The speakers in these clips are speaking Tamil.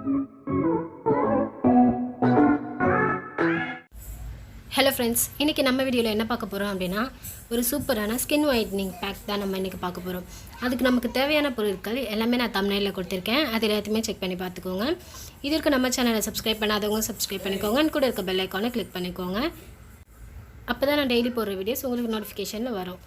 ஹலோ ஃப்ரெண்ட்ஸ், இன்றைக்கி நம்ம வீடியோவில் என்ன பார்க்க போகிறோம் அப்படின்னா ஒரு சூப்பரான ஸ்கின் ஒயிட்னிங் பேக் தான் நம்ம இன்றைக்கி பார்க்க போகிறோம். அதுக்கு நமக்கு தேவையான பொருட்கள் எல்லாமே நான் தம்ப்நெயிலில் கொடுத்துருக்கேன். அது எல்லாத்தையுமே செக் பண்ணி பார்த்துக்கோங்க. இதற்கு நம்ம சேனலை சப்ஸ்கிரைப் பண்ணாதவங்க சப்ஸ்கிரைப் பண்ணிக்கோங்க. கூட இருக்க பெல் ஐக்கானை கிளிக் பண்ணிக்கோங்க. அப்போ தான் நான் டெய்லி போடுற வீடியோஸ் உங்களுக்கு நோட்டிஃபிகேஷனில் வரும்.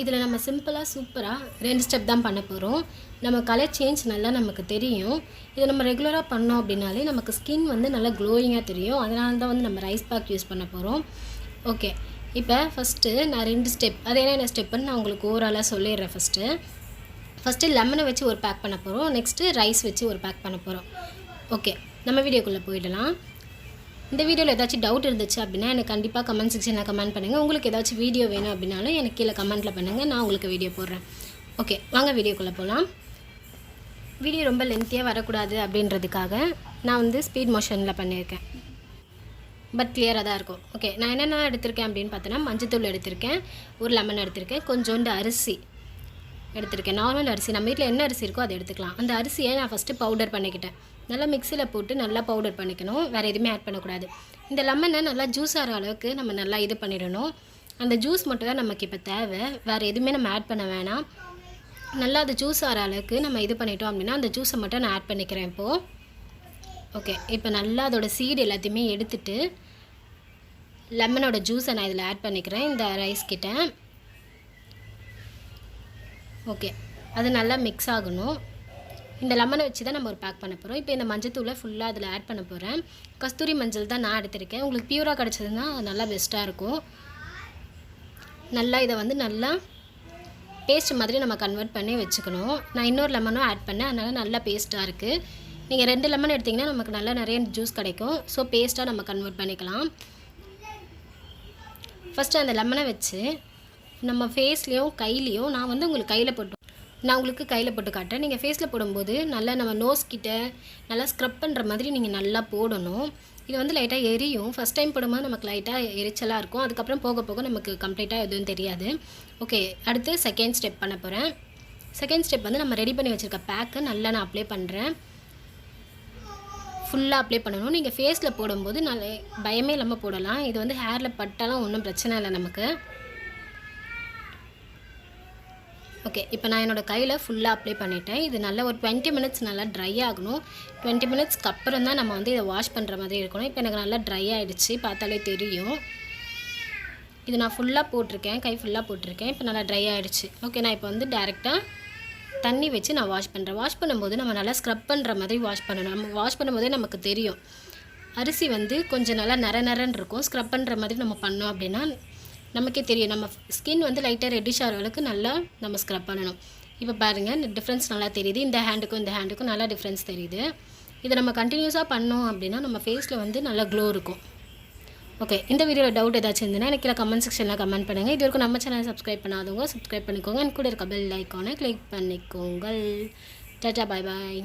இதில் நம்ம சிம்பிளாக சூப்பராக 2 ஸ்டெப் தான் பண்ண போகிறோம். நம்ம கலர் சேஞ்ச் நல்லா நமக்கு தெரியும். இதை நம்ம ரெகுலராக பண்ணோம் அப்படின்னாலே நமக்கு ஸ்கின் வந்து நல்லா க்ளோயிங்காக தெரியும். அதனால தான் வந்து நம்ம ரைஸ் பேக் யூஸ் பண்ண போகிறோம். ஓகே, இப்போ ஃபஸ்ட்டு நான் 2 ஸ்டெப், அது என்ன ஸ்டெப்புன்னு நான் உங்களுக்கு ஓவராலாக சொல்லிடுறேன். ஃபஸ்ட்டு லெமனை வச்சு ஒரு பேக் பண்ண போகிறோம். நெக்ஸ்ட்டு ரைஸ் வச்சு ஒரு பேக் பண்ண போகிறோம். ஓகே, நம்ம வீடியோக்குள்ளே போயிடலாம். இந்த வீடியோவில் ஏதாச்சும் டவுட் இருந்துச்சு அப்படின்னா எனக்கு கண்டிப்பாக கமெண்ட் செக்ஷனில் கமெண்ட் பண்ணுங்கள். உங்களுக்கு ஏதாச்சும் வீடியோ வேணும் அப்படின்னாலும் எனக்கு கீழே கமெண்ட்டில் பண்ணுங்கள், நான் உங்களுக்கு வீடியோ போடுறேன். ஓகே, வாங்க வீடியோக்குள்ளே போகலாம். வீடியோ ரொம்ப லென்த்தியாக வரக்கூடாது அப்படின்றதுக்காக நான் வந்து ஸ்பீட் மோஷனில் பண்ணியிருக்கேன். பட் கிளியராக தான் இருக்கும். ஓகே, நான் என்னென்ன எடுத்திருக்கேன் அப்படின்னு பார்த்தோன்னா மஞ்சத்தூள் எடுத்திருக்கேன், ஒரு லெமன் எடுத்திருக்கேன், கொஞ்சோண்டு அரிசி எடுத்திருக்கேன். நார்மல் அரிசி, நம்ம வீட்டில் என்ன அரிசி இருக்கோ அதை எடுத்துக்கலாம். அந்த அரிசியை நான் ஃபஸ்ட்டு பவுடர் பண்ணிக்கிட்டேன். நல்லா மிக்சியில் போட்டு நல்லா பவுடர் பண்ணிக்கணும். வேறு எதுவுமே ஆட் பண்ணக்கூடாது. இந்த லெமனை நல்லா ஜூஸ் ஆகிற அளவுக்கு நம்ம நல்லா இது பண்ணிடணும். அந்த ஜூஸ் மட்டும் தான் நமக்கு இப்போ தேவை, வேறு எதுவுமே நம்ம ஆட் பண்ண வேணாம். நல்லா அது ஜூஸ் ஆகிற அளவுக்கு நம்ம இது பண்ணிட்டோம் அப்படின்னா அந்த ஜூஸை மட்டும் நான் ஆட் பண்ணிக்கிறேன் இப்போது. ஓகே, இப்போ நல்லா அதோட சீடு எல்லாத்தையுமே எடுத்துகிட்டு லெமனோட ஜூஸை நான் இதில் ஆட் பண்ணிக்கிறேன் இந்த ரைஸ் கிட்ட. ஓகே, அது நல்லா மிக்ஸ் ஆகணும். இந்த லெமனை வச்சு தான் நம்ம ஒரு பேக் பண்ண போகிறோம். இப்போ இந்த மஞ்சத்தூளை ஃபுல்லாக அதில் ஆட் பண்ண போகிறேன். கஸ்தூரி மஞ்சள் தான் நான் எடுத்திருக்கேன். உங்களுக்கு பியூராக கிடச்சதுன்னா நல்லா பெஸ்ட்டாக இருக்கும். நல்லா இதை வந்து நல்லா பேஸ்ட் மாதிரி நம்ம கன்வெர்ட் பண்ணி வச்சுக்கணும். நான் இன்னொரு லெமனும் ஆட் பண்ணேன், அதனால் நல்லா பேஸ்ட்டாக இருக்குது. நீங்கள் 2 லெமன் எடுத்திங்கன்னா நமக்கு நல்லா நிறைய ஜூஸ் கிடைக்கும். ஸோ பேஸ்ட்டாக நம்ம கன்வெர்ட் பண்ணிக்கலாம். ஃபஸ்ட்டு அந்த லெமனை வச்சு நம்ம ஃபேஸ்லேயும் கையிலையும் நான் வந்து உங்களுக்கு கையில் போட்டு காட்டுறேன். நீங்கள் ஃபேஸில் போடும்போது நல்லா நம்ம நோஸ் கிட்ட நல்லா ஸ்க்ரப் பண்ணுற மாதிரி நீங்கள் நல்லா போடணும். இது வந்து லைட்டாக எரியும். ஃபஸ்ட் டைம் போடும்போது நமக்கு லைட்டாக எரிச்சலாக இருக்கும். அதுக்கப்புறம் போக போக நமக்கு கம்ப்ளீட்டாக எதுவும் தெரியாது. ஓகே, அடுத்து செகண்ட் ஸ்டெப் பண்ண போகிறேன். செகண்ட் ஸ்டெப் வந்து நம்ம ரெடி பண்ணி வச்சுருக்க பேக்கை நல்லா நான் அப்ளை பண்ணுறேன். ஃபுல்லாக அப்ளை பண்ணணும். நீங்கள் ஃபேஸில் போடும்போது நல்லா பயமே இல்லாமல் போடலாம். இது வந்து ஹேரில் பட்டாலும் ஒன்றும் பிரச்சனை இல்லை நமக்கு. ஓகே, இப்போ நான் என்னோடய கையில் ஃபுல்லாக அப்ளை பண்ணிட்டேன். இது நல்லா ஒரு 20 மினிட்ஸ் நல்லா ட்ரை ஆகணும். 20 மினிட்ஸ்க்கு அப்புறம் தான் நம்ம வந்து இதை வாஷ் பண்ணுற மாதிரி இருக்கணும். இப்போ எனக்கு நல்லா ட்ரை ஆகிடுச்சு, பார்த்தாலே தெரியும். இது நான் ஃபுல்லாக போட்டிருக்கேன், கை ஃபுல்லாக போட்டிருக்கேன். இப்போ நல்லா ட்ரை ஆகிடுச்சு. ஓகே, நான் இப்போ வந்து டேரெக்டாக தண்ணி வச்சு நான் வாஷ் பண்ணுறேன். வாஷ் பண்ணும்போது நம்ம நல்லா ஸ்க்ரப் பண்ணுற மாதிரி வாஷ் பண்ணணும். நம்ம வாஷ் பண்ணும்போதே நமக்கு தெரியும் அரிசி வந்து கொஞ்சம் நல்லா நரன்னு இருக்கும். ஸ்க்ரப் பண்ணுற மாதிரி நம்ம பண்ணோம் அப்படின்னா நமக்கே தெரியும். நம்ம ஸ்கின் வந்து லைட்டாக ரெட்டிஷ் ஆகிற அளவுக்கு நல்லா நம்ம ஸ்க்ரப் பண்ணணும். இப்போ பாருங்கள், டிஃப்ரென்ஸ் நல்லா தெரியுது. இந்த ஹேண்டுக்கும் நல்லா டிஃப்ரென்ஸ் தெரியுது. இதை நம்ம கண்டினியூஸாக பண்ணோம் அப்படின்னா நம்ம ஃபேஸில் வந்து நல்லா க்ளோ இருக்கும். ஓகே, இந்த வீடியோவில் டவுட் ஏதாச்சும் இருந்ததுன்னா எனக்கு கமெண்ட் செக்ஷனில் கமெண்ட் பண்ணுங்கள். இது வரைக்கும் நம்ம சேனலை சப்ஸ்கிரைப் பண்ணாதவங்க சப்ஸ்கிரைப் பண்ணிக்கோங்க. எனக்கு கூட இருக்க பெல் ஐக்கானை கிளிக் பண்ணிக்கோங்க. டாடா, பாய் பாய்.